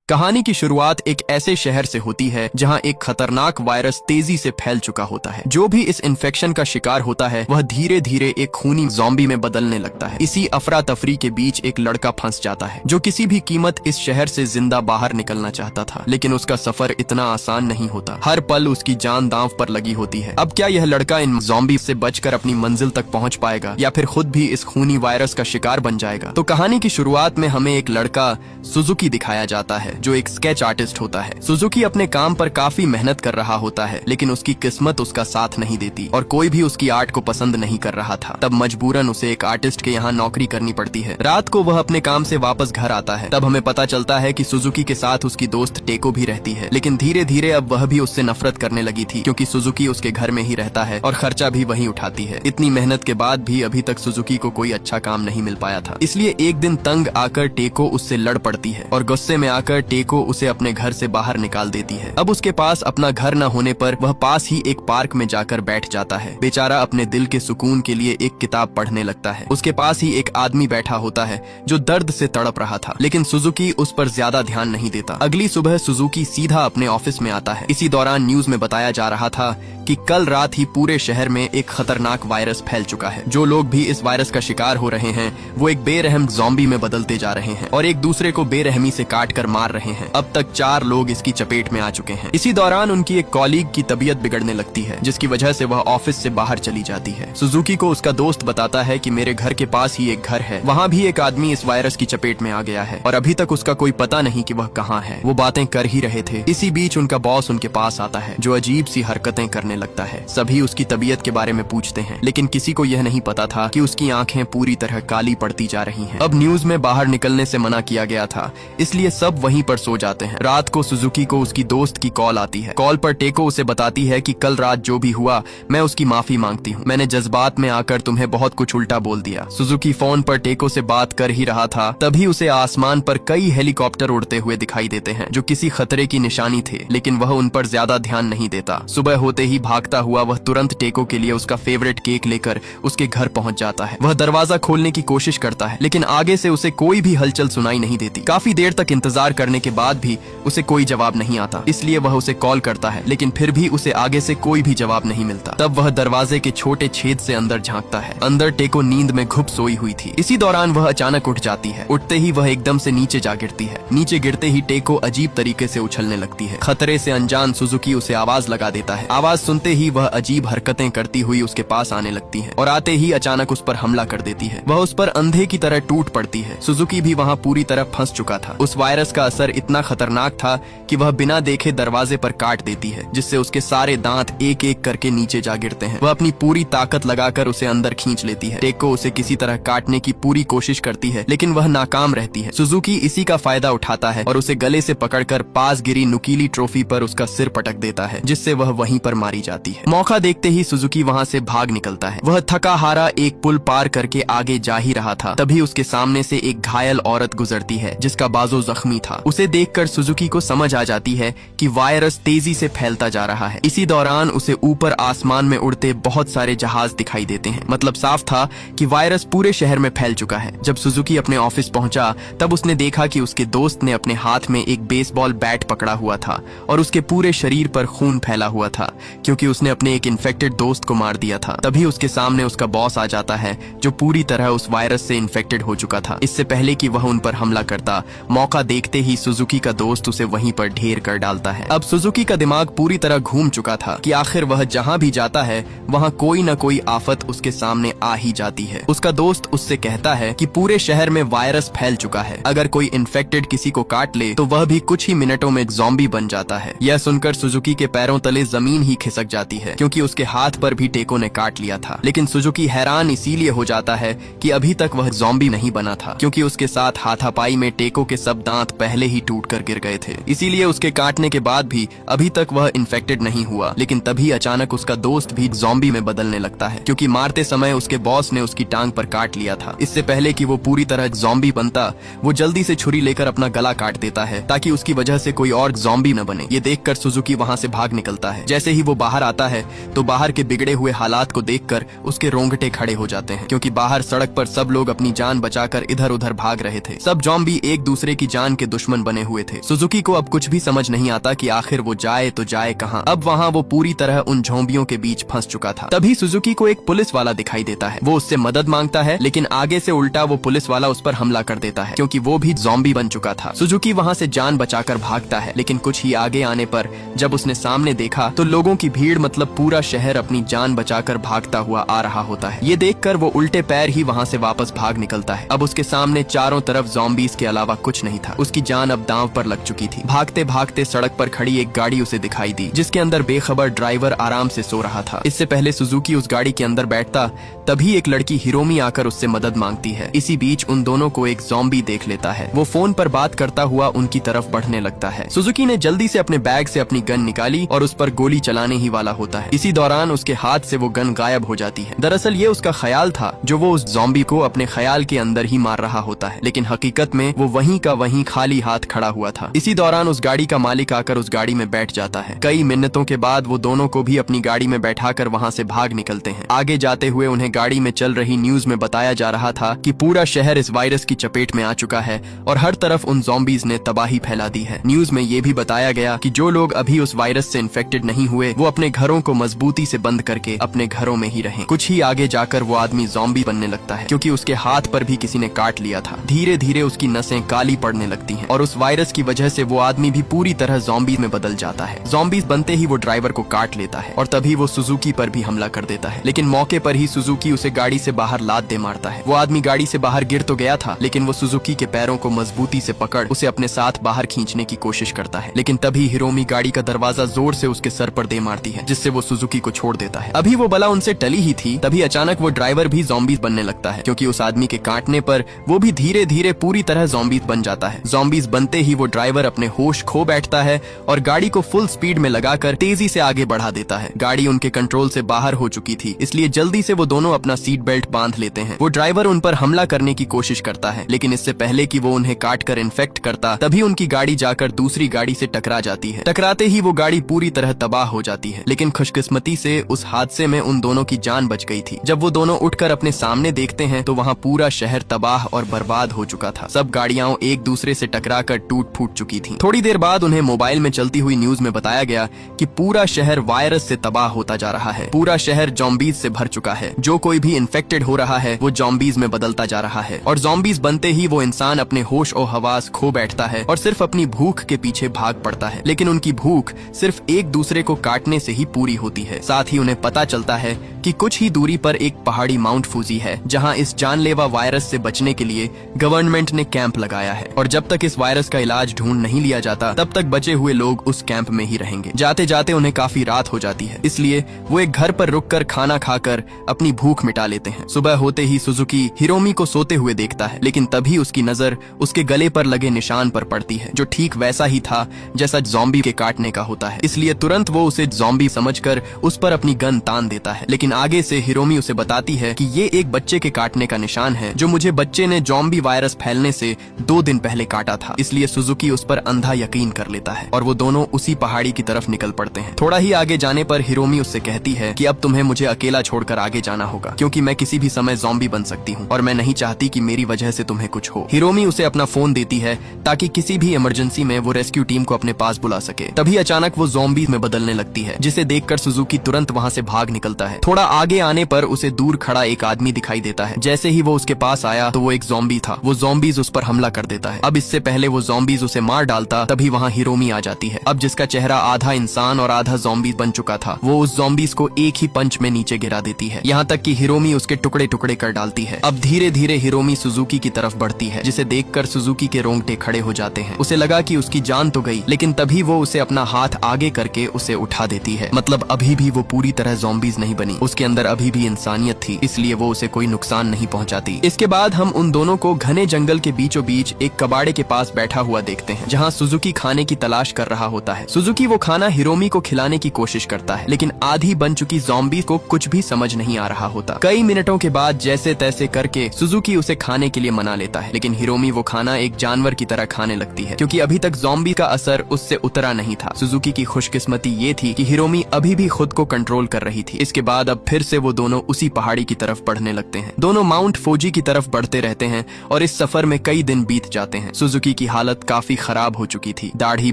कहानी की शुरुआत एक ऐसे शहर से होती है जहां एक खतरनाक वायरस तेजी से फैल चुका होता है। जो भी इस इन्फेक्शन का शिकार होता है वह धीरे धीरे एक खूनी ज़ॉम्बी में बदलने लगता है। इसी अफरा तफरी के बीच एक लड़का फंस जाता है जो किसी भी कीमत इस शहर से जिंदा बाहर निकलना चाहता था, लेकिन उसका सफर इतना आसान नहीं होता। हर पल उसकी जान दांव पर लगी होती है। अब क्या यह लड़का इन ज़ॉम्बी से बचकर अपनी मंजिल तक पहुंच पाएगा या फिर खुद भी इस खूनी वायरस का शिकार बन जाएगा? तो कहानी की शुरुआत में हमें एक लड़का सुजुकी दिखाया जाता है जो एक स्केच आर्टिस्ट होता है। सुजुकी अपने काम पर काफी मेहनत कर रहा होता है, लेकिन उसकी किस्मत उसका साथ नहीं देती और कोई भी उसकी आर्ट को पसंद नहीं कर रहा था। तब मजबूरन उसे एक आर्टिस्ट के यहाँ नौकरी करनी पड़ती है। रात को वह अपने काम से वापस घर आता है। तब हमें पता चलता है कि सुजुकी के साथ उसकी दोस्त टेको भी रहती है, लेकिन धीरे धीरे अब वह भी उससे नफरत करने लगी थी क्योंकि सुजुकी उसके घर में ही रहता है और खर्चा भी वही उठाती है। इतनी मेहनत के बाद भी अभी तक सुजुकी को कोई अच्छा काम नहीं मिल पाया था। इसलिए एक दिन तंग आकर टेको उससे लड़ पड़ती है और गुस्से में आकर टेको उसे अपने घर से बाहर निकाल देती है। अब उसके पास अपना घर न होने पर वह पास ही एक पार्क में जाकर बैठ जाता है। बेचारा अपने दिल के सुकून के लिए एक किताब पढ़ने लगता है। उसके पास ही एक आदमी बैठा होता है जो दर्द से तड़प रहा था, लेकिन सुजुकी उस पर ज्यादा ध्यान नहीं देता। अगली सुबह सुजुकी सीधा अपने ऑफिस में आता है। इसी दौरान न्यूज में बताया जा रहा था कि कल रात ही पूरे शहर में एक खतरनाक वायरस फैल चुका है। जो लोग भी इस वायरस का शिकार हो रहे हैं वो एक बेरहम ज़ॉम्बी में बदलते जा रहे हैं और एक दूसरे को बेरहमी से काट कर मार रहे हैं। अब तक 4 लोग इसकी चपेट में आ चुके हैं। इसी दौरान उनकी एक कॉलीग की तबीयत बिगड़ने लगती है, जिसकी वजह से वह ऑफिस से बाहर चली जाती है। सुजुकी को उसका दोस्त बताता है कि मेरे घर के पास ही एक घर है, वहाँ भी एक आदमी इस वायरस की चपेट में आ गया है और अभी तक उसका कोई पता नहीं कि वह कहाँ है। वो बातें कर ही रहे थे। इसी बीच उनका बॉस उनके पास आता है जो अजीब सी हरकतें करने लगता है। सभी उसकी तबीयत के बारे में पूछते हैं, लेकिन किसी को यह नहीं पता था कि उसकी आंखें पूरी तरह काली पड़ती जा रही हैं। अब न्यूज में बाहर निकलने से मना किया गया था, इसलिए सब वहीं पर सो जाते हैं। रात को सुजुकी को उसकी दोस्त की कॉल आती है। कॉल पर टेको उसे बताती है कि कल रात जो भी हुआ मैं उसकी माफी मांगती हूँ। मैंने जज्बात में आकर तुम्हें बहुत कुछ उल्टा बोल दिया। सुजुकी फोन पर टेको से बात कर ही रहा था, तभी उसे आसमान पर कई हेलीकॉप्टर उड़ते हुए दिखाई देते हैं जो किसी खतरे की निशानी थे, लेकिन वह उन पर ज्यादा ध्यान नहीं देता। सुबह होते ही भागता हुआ वह तुरंत टेको के लिए उसका फेवरेट केक लेकर उसके घर पहुंच जाता है। वह दरवाजा खोलने की कोशिश करता है, लेकिन आगे से उसे कोई भी हलचल सुनाई नहीं देती। काफी देर तक इंतजार करने के बाद भी उसे कोई जवाब नहीं आता, इसलिए वह उसे कॉल करता है, लेकिन फिर भी उसे आगे से कोई भी जवाब नहीं मिलता। तब वह दरवाजे के छोटे छेद से अंदर झांकता है। अंदर टेको नींद में घुप सोई हुई थी। इसी दौरान वह अचानक उठ जाती है। उठते ही वह एकदम से नीचे जा गिरती है। नीचे गिरते ही टेको अजीब तरीके से उछलने लगती है। खतरे से अनजान सुजुकी उसे आवाज लगा देता है। आवाज सुनते ही वह अजीब हरकतें करती हुई उसके पास आने लगती है और आते ही अचानक उस पर हमला कर देती है। वह उस पर अंधे की तरह टूट पड़ती है। सुजुकी भी वहाँ पूरी तरह फंस चुका था। उस वायरस का असर इतना खतरनाक था कि वह बिना देखे दरवाजे पर काट देती है, जिससे उसके सारे दांत एक एक करके नीचे जा गिरते हैं। वह अपनी पूरी ताकत लगाकर उसे अंदर खींच लेती है। टेको उसे किसी तरह काटने की पूरी कोशिश करती है, लेकिन वह नाकाम रहती है। सुजुकी इसी का फायदा उठाता है और उसे गले से पकड़कर पास गिरी नुकीली ट्रॉफी पर उसका सिर पटक देता है, जिससे वह वहीं पर मारी जाती है। मौका देखते ही सुजुकी वहाँ से भाग निकलता है। वह थका हारा एक पुल पार करके आगे जा ही रहा था, तभी उसके सामने से एक घायल औरत गुजरती है जिसका बाजू जख्मी था। उसे देखकर सुजुकी को समझ आ जाती है कि वायरस तेजी से फैलता जा रहा है। इसी दौरान उसे ऊपर आसमान में उड़ते बहुत सारे जहाज दिखाई देते हैं। मतलब साफ था कि वायरस पूरे शहर में फैल चुका है। जब सुजुकी अपने ऑफिस पहुंचा तब उसने देखा कि उसके दोस्त ने अपने हाथ में एक बेसबॉल बैट पकड़ा हुआ था और उसके पूरे शरीर पर खून फैला हुआ था क्योंकि उसने अपने एक इन्फेक्टेड दोस्त को मार दिया था। तभी उसके सामने उसका बॉस आ जाता है जो पूरी तरह उस वायरस से इन्फेक्टेड हो चुका था। इससे पहले कि वह उन पर हमला करता, मौका देखते ही सुजुकी का दोस्त उसे वहीं पर ढेर कर डालता है। अब सुजुकी का दिमाग पूरी तरह घूम चुका था कि आखिर वह जहाँ भी जाता है वहाँ कोई न कोई आफत उसके सामने आ ही जाती है। उसका दोस्त उससे कहता है कि पूरे शहर में वायरस फैल चुका है, अगर कोई इन्फेक्टेड किसी को काट ले तो वह भी कुछ ही मिनटों में ज़ॉम्बी बन जाता है। यह सुनकर सुजुकी के पैरों तले जमीन ही खिसक जाती है क्योंकि उसके हाथ पर भी टेको ने काट लिया था। लेकिन सुजुकी हैरान इसीलिए हो जाता है कि अभी तक वह ज़ॉम्बी नहीं बना था, क्योंकि उसके साथ हाथापाई में टेको के सब दांत पहले ही टूट कर गिर गए थे। इसीलिए उसके काटने के बाद भी अभी तक वह इन्फेक्टेड नहीं हुआ। लेकिन तभी अचानक उसका दोस्त भी ज़ॉम्बी में बदलने लगता है क्योंकि मारते समय उसके बॉस ने उसकी टांग पर काट लिया था। इससे पहले कि वो पूरी तरह ज़ॉम्बी बनता, वो जल्दी से छुरी लेकर अपना गला काट देता है ताकि उसकी वजह से कोई और ज़ॉम्बी न बने। ये देखकर सुजुकी वहाँ से भाग निकलता है। जैसे ही वो बाहर आता है तो बाहर के बिगड़े हुए हालात को देखकर उसके रोंगटे खड़े हो जाते हैं क्योंकि बाहर सड़क पर सब लोग अपनी जान बचाकर इधर उधर भाग रहे थे। सब ज़ॉम्बी एक दूसरे की जान के दुश्मन दुश्मन बने हुए थे। सुजुकी को अब कुछ भी समझ नहीं आता कि आखिर वो जाए तो जाए कहाँ। अब वहाँ वो पूरी तरह उन झोंबियों के बीच फंस चुका था। तभी सुजुकी को एक पुलिस वाला दिखाई देता है। वो उससे मदद मांगता है, लेकिन आगे से उल्टा वो पुलिस वाला उस पर हमला कर देता है, क्योंकि वो भी ज़ॉम्बी बन चुका था। सुजुकी वहाँ से जान बचाकर भागता है, लेकिन कुछ ही आगे आने पर जब उसने सामने देखा तो लोगों की भीड़ मतलब पूरा शहर अपनी जान बचाकर भागता हुआ आ रहा होता है। ये देखकर वो उल्टे पैर ही वहाँ से वापस भाग निकलता है। अब उसके सामने चारों तरफ ज़ॉम्बीज के अलावा कुछ नहीं था। उसकी जान अब दांव पर लग चुकी थी। भागते भागते सड़क पर खड़ी एक गाड़ी उसे दिखाई दी, जिसके अंदर बेखबर ड्राइवर आराम से सो रहा था। इससे पहले सुजुकी उस गाड़ी के अंदर बैठता, तभी एक लड़की हिरोमी आकर उससे मदद मांगती है। इसी बीच उन दोनों को एक ज़ॉम्बी देख लेता है। वो फोन पर बात करता हुआ उनकी तरफ बढ़ने लगता है। सुजुकी ने जल्दी से अपने बैग से अपनी गन निकाली और उस पर गोली चलाने ही वाला होता है। इसी दौरान उसके हाथ से वो गन गायब हो जाती है। दरअसल ये उसका ख्याल था, जो वो उस ज़ॉम्बी को अपने ख्याल के अंदर ही मार रहा होता है, लेकिन हकीकत में वो वहीं का वहीं खाली हाथ खड़ा हुआ था। इसी दौरान उस गाड़ी का मालिक आकर उस गाड़ी में बैठ जाता है। कई मिन्नतों के बाद वो दोनों को भी अपनी गाड़ी में बैठाकर वहाँ से भाग निकलते हैं। आगे जाते हुए उन्हें गाड़ी में चल रही न्यूज में बताया जा रहा था कि पूरा शहर इस वायरस की चपेट में आ चुका है और हर तरफ उन ज़ॉम्बीज ने तबाही फैला दी है। न्यूज में ये भी बताया गया कि जो लोग अभी उस वायरस से इन्फेक्टेड नहीं हुए, वो अपने घरों को मजबूती से बंद करके अपने घरों में ही रहें। कुछ ही आगे जाकर वो आदमी ज़ॉम्बी बनने लगता है, क्योंकि उसके हाथ पर भी किसी ने काट लिया था। धीरे धीरे उसकी नसें काली पड़ने लगती हैं और उस वायरस की वजह से वो आदमी भी पूरी तरह ज़ॉम्बी में बदल जाता है। ज़ॉम्बीज बनते ही वो ड्राइवर को काट लेता है और तभी वो सुजुकी पर भी हमला कर देता है, लेकिन मौके पर ही सुजुकी उसे गाड़ी से बाहर लात दे मारता है। वो आदमी गाड़ी से बाहर गिर तो गया था, लेकिन वो सुजुकी के पैरों को मजबूती से पकड़ उसे अपने साथ बाहर खींचने की कोशिश करता है, लेकिन तभी हिरोमी गाड़ी का दरवाजा जोर से उसके सर पर दे मारती है, जिससे वो सुजुकी को छोड़ देता है। अभी वो बला उनसे टली ही थी, तभी अचानक वो ड्राइवर भी ज़ॉम्बीज बनने लगता है, क्योंकि उस आदमी के काटने पर वो भी धीरे धीरे पूरी तरह ज़ॉम्बीज बन जाता है। ज़ॉम्बीज बनते ही वो ड्राइवर अपने होश खो बैठता है और गाड़ी को फुल स्पीड में लगाकर तेजी से आगे बढ़ा देता है। गाड़ी उनके कंट्रोल से बाहर हो चुकी थी, इसलिए जल्दी से वो दोनों अपना सीट बेल्ट बांध लेते हैं। वो ड्राइवर उन पर हमला करने की कोशिश करता है, लेकिन इससे पहले कि वो उन्हें काट कर इन्फेक्ट करता, तभी उनकी गाड़ी जाकर दूसरी गाड़ी से टकरा जाती है। टकराते ही वो गाड़ी पूरी तरह तबाह हो जाती है, लेकिन खुशकिस्मती से उस हादसे में उन दोनों की जान बच गई थी। जब वो दोनों उठकर अपने सामने देखते हैं तो वहाँ पूरा शहर तबाह और बर्बाद हो चुका था। सब गाड़ियां एक दूसरे से टकराकर टूट फूट चुकी थी। थोड़ी देर बाद उन्हें मोबाइल में चलती हुई न्यूज में बताया गया कि पूरा शहर वायरस से तबाह होता जा रहा है। पूरा शहर ज़ॉम्बीज से भर चुका है। जो कोई भी इन्फेक्टेड हो रहा है वो ज़ॉम्बीज में बदलता जा रहा है और ज़ॉम्बीज बनते ही वो इंसान अपने होश और हवास खो बैठता है और सिर्फ अपनी भूख के पीछे भाग पड़ता है। लेकिन उनकी भूख सिर्फ एक दूसरे को काटने से ही पूरी होती है। साथ ही उन्हें पता चलता है कि कुछ ही दूरी पर एक पहाड़ी माउंट फूजी है, जहां इस जानलेवा वायरस से बचने के लिए गवर्नमेंट ने कैंप लगाया है और जब तक इस वायरस का इलाज ढूंढ नहीं लिया जाता तब तक बचे हुए लोग उस कैंप में ही रहेंगे। जाते जाते उन्हें काफी रात हो जाती है, इसलिए वो एक घर पर रुककर खाना खाकर अपनी भूख मिटा लेते हैं। सुबह होते ही सुजुकी हिरोमी को सोते हुए देखता है, लेकिन तभी उसकी नजर उसके गले पर लगे निशान पर पड़ती है, जो ठीक वैसा ही था जैसा ज़ॉम्बी के काटने का होता है। इसलिए तुरंत वो उसे ज़ॉम्बी समझकर उस पर अपनी गन तान देता है, लेकिन आगे से हिरोमी उसे बताती है कि ये एक बच्चे के काटने का निशान है, जो मुझे बच्चे ने ज़ॉम्बी वायरस फैलने से 2 दिन पहले काटा था। इसलिए सुजुकी उस पर अंधा यकीन कर लेता है और वो दोनों उसी पहाड़ी की तरफ निकल पड़ते हैं। थोड़ा ही आगे जाने पर हिरोमी उससे कहती है कि अब तुम्हें मुझे अकेला छोड़कर आगे जाना होगा, क्योंकि मैं किसी भी समय ज़ॉम्बी बन सकती हूँ और मैं नहीं चाहती कि मेरी वजह से तुम्हें कुछ हो। हिरोमी उसे अपना फोन देती है ताकि किसी भी इमरजेंसी में वो रेस्क्यू टीम को अपने पास बुला सके। तभी अचानक वो ज़ॉम्बी में बदलने लगती है, जिसे देखकर सुजुकी तुरंत वहाँ से भाग निकलता है। थोड़ा आगे आने पर उसे दूर खड़ा एक आदमी दिखाई देता है। जैसे ही वो उसके पास आया तो वो एक ज़ॉम्बी था। वो ज़ॉम्बीज उस पर हमला कर देता है। अब इससे पहले वो ज़ॉम्बीज उसे मार डालता, तभी वहाँ हिरोमी आ जाती है। अब जिसका चेहरा आधा इंसान और आधा ज़ॉम्बी बन चुका था, वो उस ज़ॉम्बीज को एक ही पंच में नीचे गिरा देती है, यहाँ तक कि हिरोमी उसके टुकड़े टुकड़े कर डालती है। अब धीरे धीरे हिरोमी सुजुकी की तरफ बढ़ती है, जिसे देखकर सुजुकी के रोंगटे खड़े हो जाते हैं। उसे लगा कि उसकी जान तो गई, लेकिन तभी वो उसे अपना हाथ आगे करके उसे उठा देती है। मतलब अभी भी वो पूरी तरह ज़ॉम्बीज नहीं बनी, उसके अंदर अभी भी इंसानियत थी, इसलिए वो उसे कोई नुकसान नहीं पहुंचाती। इसके बाद हम उन दोनों को घने जंगल के बीचों बीच एक कबाड़े के पास बैठा हुआ देखते हैं, जहां सुजुकी खाने की तलाश कर रहा होता है। सुजुकी वो खाना हिरोमी को खिलाने की कोशिश करता है, लेकिन आधी बन चुकी ज़ॉम्बी को कुछ भी समझ नहीं आ रहा होता। कई मिनटों के बाद जैसे तैसे करके सुजुकी उसे खाने के लिए मना लेता है, लेकिन हिरोमी वो खाना एक जानवर की तरह खाने लगती है, क्योंकि अभी तक ज़ॉम्बी का असर उससे उतरा नहीं था। सुजुकी की खुशकिस्मती ये थी कि हिरोमी अभी भी खुद को कंट्रोल कर रही थी। इसके बाद अब तब फिर से वो दोनों उसी पहाड़ी की तरफ बढ़ने लगते हैं। दोनों माउंट फूजी की तरफ बढ़ते रहते हैं और इस सफर में कई दिन बीत जाते हैं। सुजुकी की हालत काफी खराब हो चुकी थी, दाढ़ी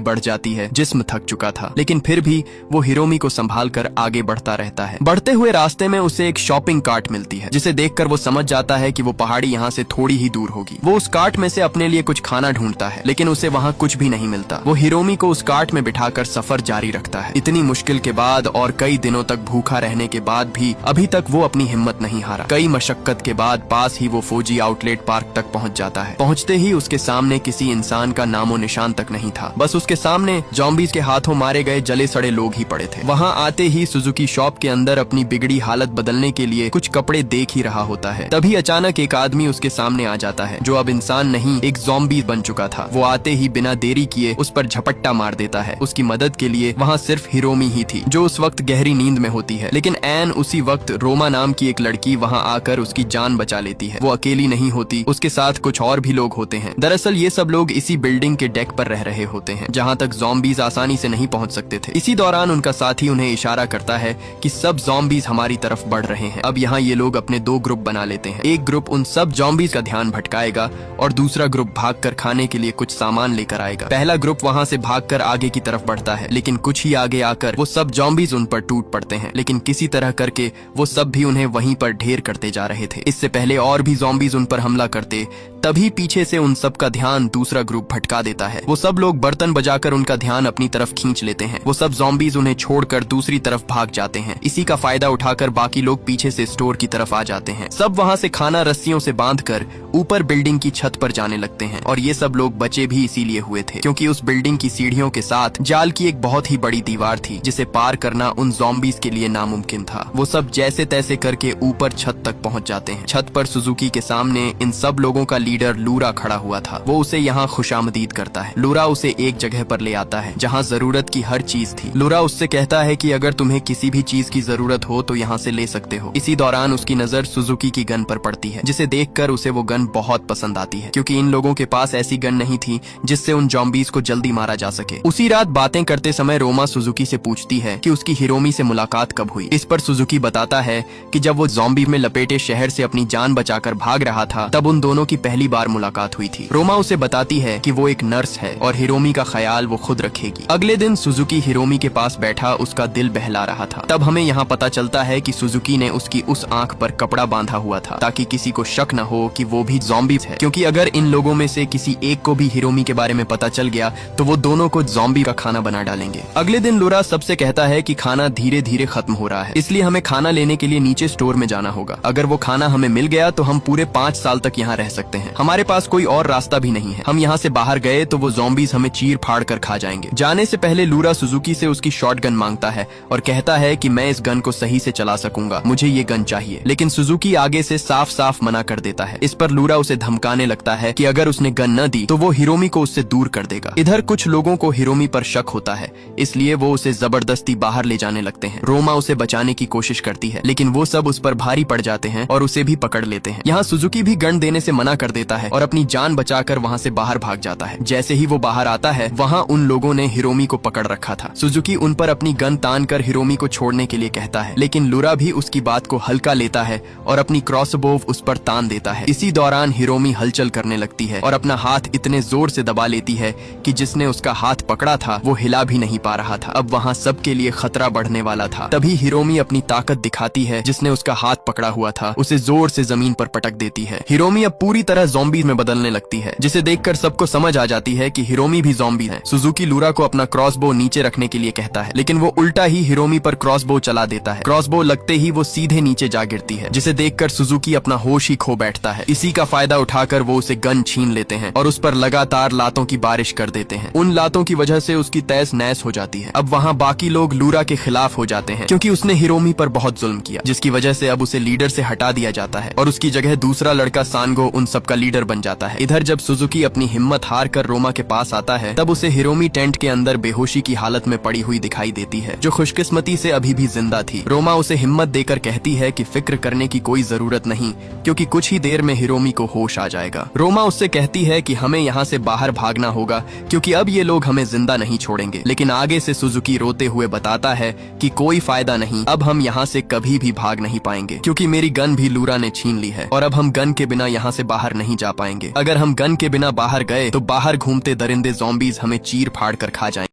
बढ़ जाती है, जिस्म थक चुका था, लेकिन फिर भी वो हिरोमी को संभाल कर आगे बढ़ता रहता है। बढ़ते हुए रास्ते में उसे एक शॉपिंग कार्ट मिलती है, जिसे देखकर वो समझ जाता है कि वो पहाड़ी यहाँ से थोड़ी ही दूर होगी। वो उस कार्ट में से अपने लिए कुछ खाना ढूंढता है, लेकिन उसे वहाँ कुछ भी नहीं मिलता। वो हिरोमी को उस कार्ट में बिठाकर सफर जारी रखता है। इतनी मुश्किल के बाद और कई दिनों तक भूखा रहने के बाद भी अभी तक वो अपनी हिम्मत नहीं हारा। कई मशक्कत के बाद पास ही वो फौजी आउटलेट पार्क तक पहुंच जाता है। पहुंचते ही उसके सामने किसी इंसान का नामो निशान तक नहीं था। बस उसके सामने ज़ॉम्बीज़ के हाथों मारे गए जले सड़े लोग ही पड़े थे। वहाँ आते ही सुजुकी शॉप के अंदर अपनी बिगड़ी हालत बदलने के लिए कुछ कपड़े देख ही रहा होता है। तभी अचानक एक आदमी उसके सामने आ जाता है, जो अब इंसान नहीं एक ज़ॉम्बी बन चुका था। वो आते ही बिना देरी किए उस पर झपट्टा मार देता है। उसकी मदद के लिए वहाँ सिर्फ हिरोमी ही थी, जो उस वक्त गहरी नींद में होती है। लेकिन ऐन उसी वक्त रोमा नाम की एक लड़की वहाँ आकर उसकी जान बचा लेती है। वो अकेली नहीं होती, उसके साथ कुछ और भी लोग होते हैं। दरअसल ये सब लोग इसी बिल्डिंग के डेक पर रह रहे होते हैं, जहाँ तक ज़ॉम्बीज़ आसानी से नहीं पहुँच सकते थे। इसी दौरान उनका साथी उन्हें इशारा करता है कि सब ज़ॉम्बीज़ हमारी तरफ बढ़ रहे हैं। अब यहाँ ये लोग अपने दो ग्रुप बना लेते हैं। एक ग्रुप उन सब ज़ॉम्बीज़ का ध्यान भटकाएगा और दूसरा ग्रुप भागकर खाने के लिए कुछ सामान लेकर आएगा। पहला ग्रुप वहाँ से भागकर आगे की तरफ बढ़ता है, लेकिन कुछ ही आगे आकर वो सब ज़ॉम्बीज़ उन पर टूट पड़ते हैं। लेकिन किसी तरह करके वो सब भी उन्हें वहीं पर ढेर करते जा रहे थे। इससे पहले और भी ज़ॉम्बीज़ उन पर हमला करते, तभी पीछे से उन सब का ध्यान दूसरा ग्रुप भटका देता है। वो सब लोग बर्तन बजाकर उनका ध्यान अपनी तरफ खींच लेते हैं। वो सब ज़ॉम्बीज़ उन्हें छोड़कर दूसरी तरफ भाग जाते हैं। इसी का फायदा उठाकर बाकी लोग पीछे से स्टोर की तरफ आ जाते हैं। सब वहाँ से खाना रस्सियों से बांधकर ऊपर बिल्डिंग की छत पर जाने लगते हैं। और ये सब लोग बचे भी इसीलिए हुए थे क्योंकि उस बिल्डिंग की सीढ़ियों के साथ जाल की एक बहुत ही बड़ी दीवार थी, जिसे पार करना उन ज़ॉम्बीज़ के लिए नामुमकिन था। वो सब जैसे तैसे करके ऊपर छत तक पहुँच जाते हैं। छत पर सुजुकी के सामने इन सब लोगों का लीडर लूरा खड़ा हुआ था। वो उसे यहाँ खुशामदीद करता है। लूरा उसे एक जगह पर ले आता है जहाँ जरूरत की हर चीज थी। लूरा उससे कहता है कि अगर तुम्हें किसी भी चीज की जरूरत हो तो यहाँ से ले सकते हो। इसी दौरान उसकी नजर सुजुकी की गन पर पड़ती है, जिसे देखकर उसे वो गन बहुत पसंद आती है, क्योंकि इन लोगों के पास ऐसी गन नहीं थी जिससे उन ज़ॉम्बीज़ को जल्दी मारा जा सके। उसी रात बातें करते समय रोमा सुजुकी से पूछती है कि उसकी हिरोमी से मुलाकात कब हुई। इस पर सुजुकी बताता है कि जब वो ज़ॉम्बी में लपेटे शहर से अपनी जान बचाकर भाग रहा था, तब उन दोनों की पहली बार मुलाकात हुई थी। रोमा उसे बताती है कि वो एक नर्स है और हिरोमी का ख्याल वो खुद रखेगी। अगले दिन सुजुकी हिरोमी के पास बैठा उसका दिल बहला रहा था। तब हमें यहाँ पता चलता है कि सुजुकी ने उसकी उस आंख पर कपड़ा बांधा हुआ था ताकि किसी को शक न हो कि वो भी ज़ॉम्बी है, क्योंकि अगर इन लोगों में से किसी एक को भी हिरोमी के बारे में पता चल गया तो वो दोनों को ज़ॉम्बी का खाना बना डालेंगे। अगले दिन लूरा सबसे कहता है कि खाना धीरे धीरे खत्म हो रहा है, इसलिए हमें खाना लेने के लिए नीचे स्टोर में जाना होगा। अगर वो खाना हमें मिल गया तो हम पूरे 5 साल तक यहाँ रह सकते हैं। हमारे पास कोई और रास्ता भी नहीं है। हम यहाँ से बाहर गए तो वो ज़ॉम्बीज़ हमें चीर फाड़ कर खा जाएंगे। जाने से पहले लूरा सुजुकी से उसकी शॉटगन मांगता है और कहता है कि मैं इस गन को सही से चला सकूंगा, मुझे ये गन चाहिए। लेकिन सुजुकी आगे से साफ साफ मना कर देता है। इस पर लूरा उसे धमकाने लगता है कि अगर उसने गन न दी तो वो हिरोमी को उससे दूर कर देगा। इधर कुछ लोगों को हिरोमी पर शक होता है, इसलिए वो उसे जबरदस्ती बाहर ले जाने लगते हैं। रोमा उसे बचाने की कोशिश करती है, लेकिन वो सब उस पर भारी पड़ जाते हैं और उसे भी पकड़ लेते हैं। यहाँ सुजुकी भी गन देने से मना कर देता है और अपनी जान बचाकर वहाँ से बाहर भाग जाता है। जैसे ही वो बाहर आता है, वहाँ उन लोगों ने हिरोमी को पकड़ रखा था। सुजुकी उन पर अपनी गन तान कर हिरोमी को छोड़ने के लिए कहता है, लेकिन लूरा भी उसकी बात को हल्का लेता है और अपनी क्रॉसबोव उस पर तान देता है। इसी दौरान हिरोमी हलचल करने लगती है और अपना हाथ इतने जोर से दबा लेती है कि जिसने उसका हाथ पकड़ा था वो हिला भी नहीं पा रहा था। अब वहाँ सबके लिए खतरा बढ़ने वाला था। तभी हिरोमी अपनी ताकत दिखाती है। जिसने उसका हाथ पकड़ा हुआ था उसे जोर से जमीन पर पटक देती है। हिरोमी अब पूरी तरह ज़ॉम्बी में बदलने लगती है, जिसे देखकर सबको समझ आ जाती है कि हिरोमी भी ज़ॉम्बी है। सुजुकी लूरा को अपना क्रॉसबो नीचे रखने के लिए कहता है, लेकिन वो उल्टा ही हिरोमी पर क्रॉसबो चला देता है। क्रॉसबो लगते ही वो सीधे नीचे जा गिरती है, जिसे देखकर सुजुकी अपना होश ही खो बैठता है। इसी का फायदा उठाकर वो उसे गन छीन लेते हैं और उस पर लगातार लातों की बारिश कर देते हैं। उन लातों की वजह से उसकी तैस नैस हो जाती है। अब वहाँ बाकी लोग लूरा के खिलाफ हो जाते हैं, क्योंकि उसने हिरोमी पर बहुत जुल्म किया, जिसकी वजह से अब उसे लीडर से हटा दिया जाता है और उसकी जगह दूसरा लड़का सांगो उन सबका का लीडर बन जाता है। इधर जब सुजुकी अपनी हिम्मत हार कर रोमा के पास आता है तब उसे हिरोमी टेंट के अंदर बेहोशी की हालत में पड़ी हुई दिखाई देती है, जो खुशकिस्मती से अभी भी जिंदा थी। रोमा उसे हिम्मत देकर कहती है कि फिक्र करने की कोई जरूरत नहीं, क्योंकि कुछ ही देर में हिरोमी को होश आ जाएगा। रोमा उससे कहती है कि हमें यहाँ से बाहर भागना होगा, क्योंकि अब ये लोग हमें जिंदा नहीं छोड़ेंगे। लेकिन आगे से सुजुकी रोते हुए बताता है कि कोई फायदा नहीं, अब हम यहाँ से कभी भी भाग नहीं पाएंगे, क्योंकि मेरी गन भी लूरा ने छीन ली है और अब हम गन के बिना यहाँ से बाहर नहीं जा पाएंगे। अगर हम गन के बिना बाहर गए तो बाहर घूमते दरिंदे ज़ॉम्बीज हमें चीर फाड़ कर खा जाएंगे।